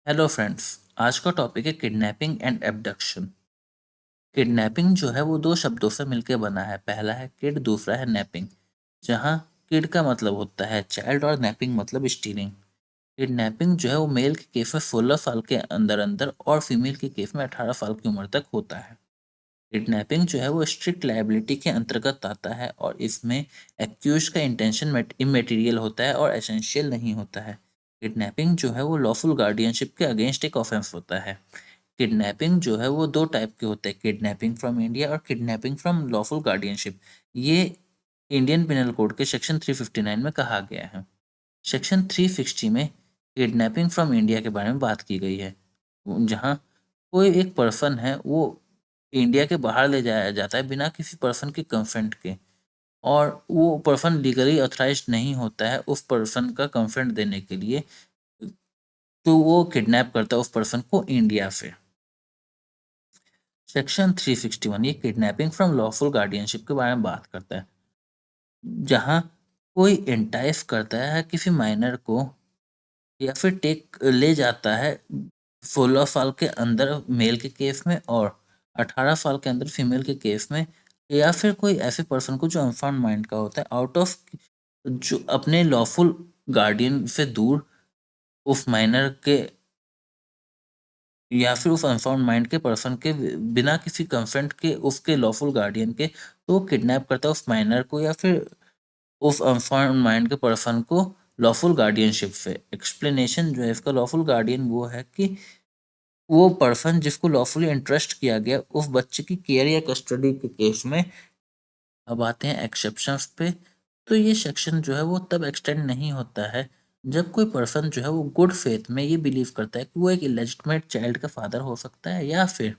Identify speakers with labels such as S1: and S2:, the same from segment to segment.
S1: Hello friends. आज का topic है किडनैपिंग एंड एब्डक्शन। किडनैपिंग जो है वो दो शब्दों से मिलकर बना है। पहला है किड, दूसरा है नैपिंग। जहाँ किड का मतलब होता है चाइल्ड और नैपिंग मतलब स्टीलिंग। किडनैपिंग जो है वो मेल के केस में 16 साल के अंदर अंदर और फीमेल के केस में 18 साल की उम्र तक होता है। किडनैपिंग जो है वो स्ट्रिक्ट लायबिलिटी के अंतर्गत आता है और इसमें एक्यूज का इंटेंशन इमेटीरियल होता है और एसेंशियल नहीं होता है। किडनैपिंग जो है वो लॉफुल गार्डियनशिप के अगेंस्ट एक ऑफेंस होता है। किडनैपिंग जो है वो दो टाइप के होते हैं, किडनैपिंग फ्रॉम इंडिया और किडनैपिंग फ्रॉम लॉफुल गार्डियनशिप। ये इंडियन पिनल कोड के सेक्शन 359 में कहा गया है। सेक्शन 360 में किडनैपिंग फ्रॉम इंडिया के बारे में बात की गई है, जहाँ कोई एक पर्सन है वो इंडिया के बाहर ले जाया जाता है बिना किसी पर्सन के कंसेंट के, और वो पर्सन लीगली ऑथराइज्ड नहीं होता है उस पर्सन का कंसेंट देने के लिए। तो वो किडनैप करता है उस पर्सन को इंडिया से। सेक्शन 361 ये किडनैपिंग फ्रॉम लॉफुल गार्डियनशिप के बारे में बात करता है, जहाँ कोई एंटाइस करता है किसी माइनर को या फिर टेक ले जाता है 16 साल के अंदर मेल के केस में और 18 साल के अंदर फीमेल के केस में, या फिर कोई ऐसे पर्सन को जो अनफाउंड माइंड का होता है आउट ऑफ, जो अपने लॉफुल गार्डियन से दूर, उस माइनर के या फिर उस अनफाउंड माइंड के पर्सन के बिना किसी कंसेंट के उसके लॉफुल गार्डियन के, तो वो किडनैप करता है उस माइनर को या फिर उस अनफाउंड माइंड के पर्सन को लॉफुल गार्डियनशिप से। एक्सप्लेनेशन जो है इसका, लॉफुल गार्डियन वो है कि वो पर्सन जिसको लॉफुली इंटरेस्ट किया गया उस बच्चे की केयर या कस्टडी के केस में। अब आते हैं एक्सेप्शंस पे। तो ये सेक्शन जो है वो तब एक्सटेंड नहीं होता है जब कोई पर्सन जो है वो गुड फेथ में ये बिलीव करता है कि वो एक इलेजिटिमेट चाइल्ड का फादर हो सकता है, या फिर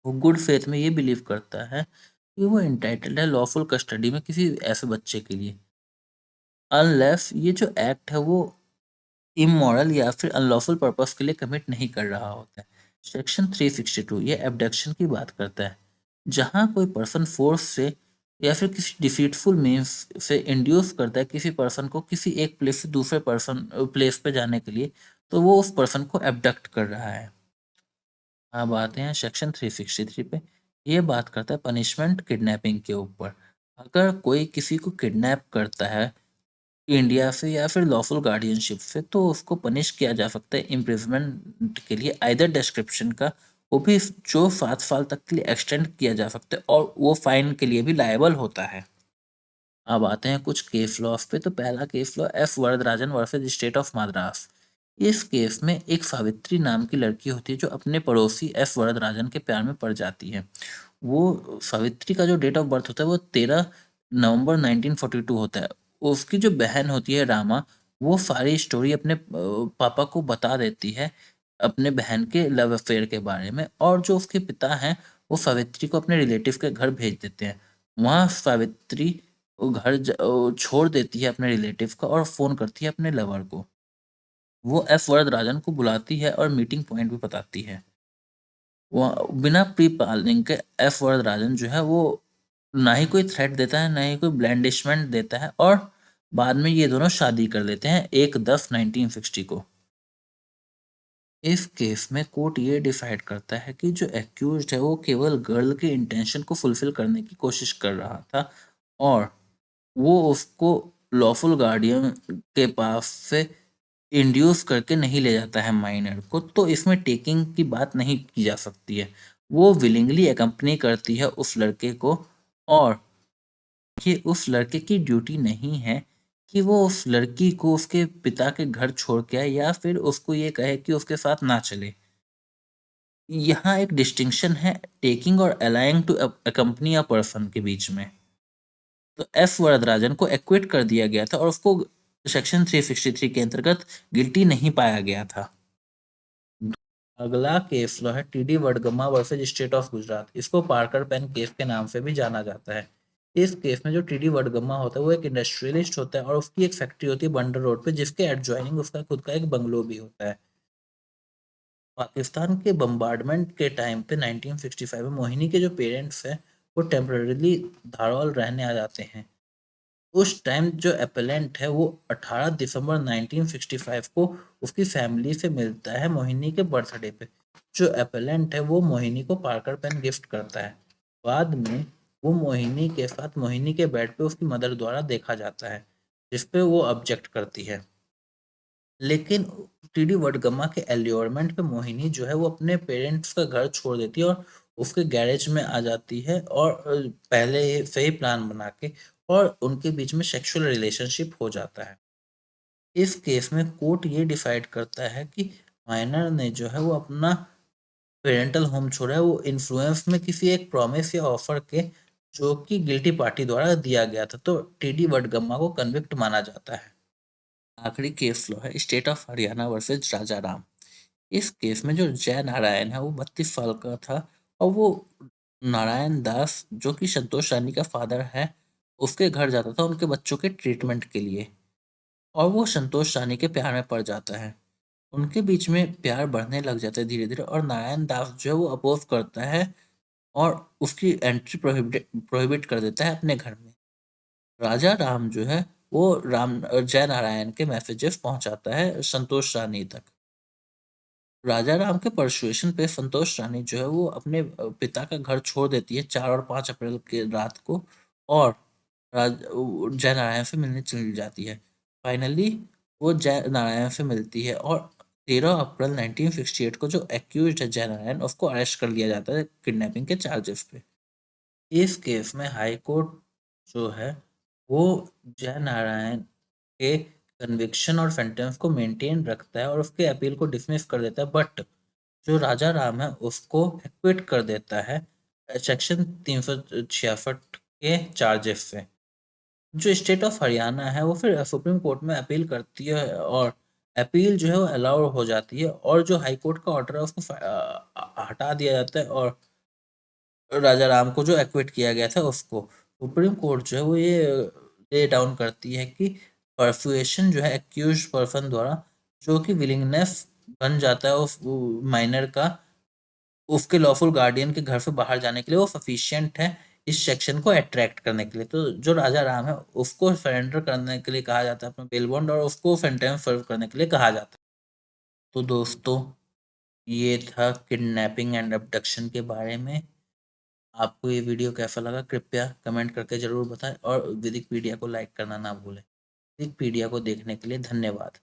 S1: वो गुड फेथ में ये बिलीव करता है कि वो इंटाइटल्ड है लॉफुल कस्टडी में किसी ऐसे बच्चे के लिए, अनलेस ये जो एक्ट है वो इमोरल या फिर अनलॉफुल पर्पस के लिए कमिट नहीं कर रहा होता है। सेक्शन 362 ये एब्डक्शन की बात करता है, जहाँ कोई पर्सन फोर्स से या फिर किसी डिफीटफुल मीन्स से इंड्यूस करता है किसी पर्सन को किसी एक प्लेस से दूसरे पर्सन प्लेस पे जाने के लिए, तो वो उस पर्सन को एब्डक्ट कर रहा है। अब आते हैं सेक्शन 363 पे। ये बात करता है पनिशमेंट किडनैपिंग के ऊपर। अगर कोई किसी को किडनैप करता है इंडिया से या फिर लॉफुल गार्डियनशिप से, तो उसको पनिश किया जा सकता है इम्प्रिजमेंट के लिए आइदर डिस्क्रिप्शन का, वो भी जो 7 साल तक के लिए एक्सटेंड किया जा सकता है, और वो फाइन के लिए भी लायबल होता है। अब आते हैं कुछ केस लॉस पे। तो पहला case law F Varadarajan versus state of Madras. इस केस में एक सावित्री नाम की लड़की होती है जो अपने पड़ोसी एफ वरदराजन के प्यार में पड़ जाती है। वो सावित्री का जो डेट ऑफ बर्थ होता है वो 13 नवंबर 1942 होता है। उसकी जो बहन होती है रामा, वो सारी स्टोरी अपने पापा को बता देती है अपने बहन के लव अफेयर के बारे में, और जो उसके पिता हैं वो सावित्री को अपने रिलेटिव के घर भेज देते हैं। वहाँ सावित्री वो छोड़ देती है अपने रिलेटिव का और फ़ोन करती है अपने लवर को। वो एफ वरदराजन को बुलाती है और मीटिंग पॉइंट भी बताती है। वो बिना प्री प्लानिंग के एफ वरदराजन जो है वो ना ही कोई थ्रेट देता है, ना ही कोई ब्लैंडिशमेंट देता है, और बाद में ये दोनों शादी कर लेते हैं 1/10/1960 को। इस केस में कोर्ट ये डिसाइड करता है कि जो एक्यूज्ड है वो केवल गर्ल के इंटेंशन को फुलफिल करने की कोशिश कर रहा था, और वो उसको लॉफुल गार्डियन के पास से इंड्यूस करके नहीं ले जाता है माइनर को, तो इसमें टेकिंग की बात नहीं की जा सकती है। वो विलिंगली अकम्पनी करती है उस लड़के को, और ये उस लड़के की ड्यूटी नहीं है कि वो उस लड़की को उसके पिता के घर छोड़ के आए या फिर उसको ये कहे कि उसके साथ ना चले। यहाँ एक डिस्टिंक्शन है टेकिंग और अलाइंग टू अकम्पनी अ पर्सन के बीच में। तो एफ वरदराजन को एक्विट कर दिया गया था और उसको सेक्शन 363 के अंतर्गत गिल्टी नहीं पाया गया था। अगला केस लॉ है TD Vadgama versus state of Gujarat. इसको पार्कर पेन केस के नाम से भी जाना जाता है। इस केस में जो टीडी वडगमा होता है वो एक इंडस्ट्रियलिस्ट होता है और उसकी एक फैक्ट्री होती है बंडर रोड पे, जिसके एडजॉइनिंग उसका खुद का एक बंगलो भी होता है। पाकिस्तान के बम्बार्डमेंट के टाइम पे 1965 में मोहिनी के जो पेरेंट्स हैं वो टेम्पररीली धारौल रहने आ जाते हैं। उस टाइम जो एपेलेंट है वो 18 दिसंबर 1965 को उसकी फैमिली से मिलता है मोहिनी के बर्थडे पे। जो एपेलेंट है वो मोहिनी को पार्कर पेन गिफ्ट करता है। बाद में वो मोहिनी के साथ मोहिनी के बेड पे उसकी मदर द्वारा देखा जाता है, जिस पे वो ऑब्जेक्ट करती है। लेकिन टीडी वडगमा के एल्योरमेंट पे मोहिनी जो है वो अपने पेरेंट्स का घर छोड़ देती है और उसके गैरेज में आ जाती है, और पहले से ही प्लान बना के, और उनके बीच में सेक्सुअल रिलेशनशिप हो जाता है। इस केस में कोर्ट ये डिसाइड करता है कि माइनर ने जो है वो अपना पेरेंटल होम छोड़ा है वो इन्फ्लुएंस में किसी एक प्रॉमिस या ऑफर के, जो कि गिल्टी पार्टी द्वारा दिया गया था, तो टीडी वडगम्मा को कन्विक्ट माना जाता है। आखिरी केस लो है स्टेट ऑफ हरियाणा वर्सेज राजा राम। इस केस में जो जय नारायण है वो 32 साल का था, और वो नारायण दास जो कि संतोष रानी का फादर है उसके घर जाता था उनके बच्चों के ट्रीटमेंट के लिए, और वो संतोष रानी के प्यार में पड़ जाता है। उनके बीच में प्यार बढ़ने लग जाता है धीरे धीरे, और नारायण दास जो है वो अपोज करता है और उसकी एंट्री प्रोहिबिट कर देता है अपने घर में। राजा राम जो है वो राम जय नारायण के मैसेजेस पहुंचाता है संतोष रानी तक। राजा राम के परसुएशन पे संतोष रानी जो है वो अपने पिता का घर छोड़ देती है 4 और 5 अप्रैल के रात को, और जय नारायण से मिलने चली जाती है। फाइनली वो जय नारायण से मिलती है, और 13 अप्रैल 1968 को जो एक्यूज है जय नारायण उसको अरेस्ट कर लिया जाता है किडनैपिंग के चार्जेस पे। इस केस में हाई कोर्ट जो है वो जय नारायण के कन्विक्शन और सेंटेंस को मेंटेन रखता है और उसके अपील को डिसमिस कर देता है, बट जो राजा राम है उसको एक्विट कर देता है सेक्शन 366 के चार्जेस से। जो स्टेट ऑफ हरियाणा है वो फिर सुप्रीम कोर्ट में अपील करती है, और अपील जो है वो अलाउ हो जाती है, और जो हाई कोर्ट का ऑर्डर है उसको हटा दिया जाता है, और राजा राम को जो एक्विट किया गया था उसको सुप्रीम कोर्ट जो है वो ये ले डाउन करती है कि परसुएशन जो है एक्यूज पर्सन द्वारा, जो कि विलिंगनेस बन जाता है उस माइनर का उसके लॉफुल गार्डियन के घर से बाहर जाने के लिए, वो सफिशिएंट है इस सेक्शन को अट्रैक्ट करने के लिए। तो जो राजा राम है उसको सरेंडर करने के लिए कहा जाता है अपना बेल बॉन्ड, और उसको सेंटेंस सर्व करने के लिए कहा जाता है। तो दोस्तों, ये था किडनैपिंग एंड अबडक्शन के बारे में। आपको ये वीडियो कैसा लगा कृपया कमेंट करके ज़रूर बताएं, और विकिपीडिया को लाइक करना ना भूलें। विकिपीडिया को देखने के लिए धन्यवाद।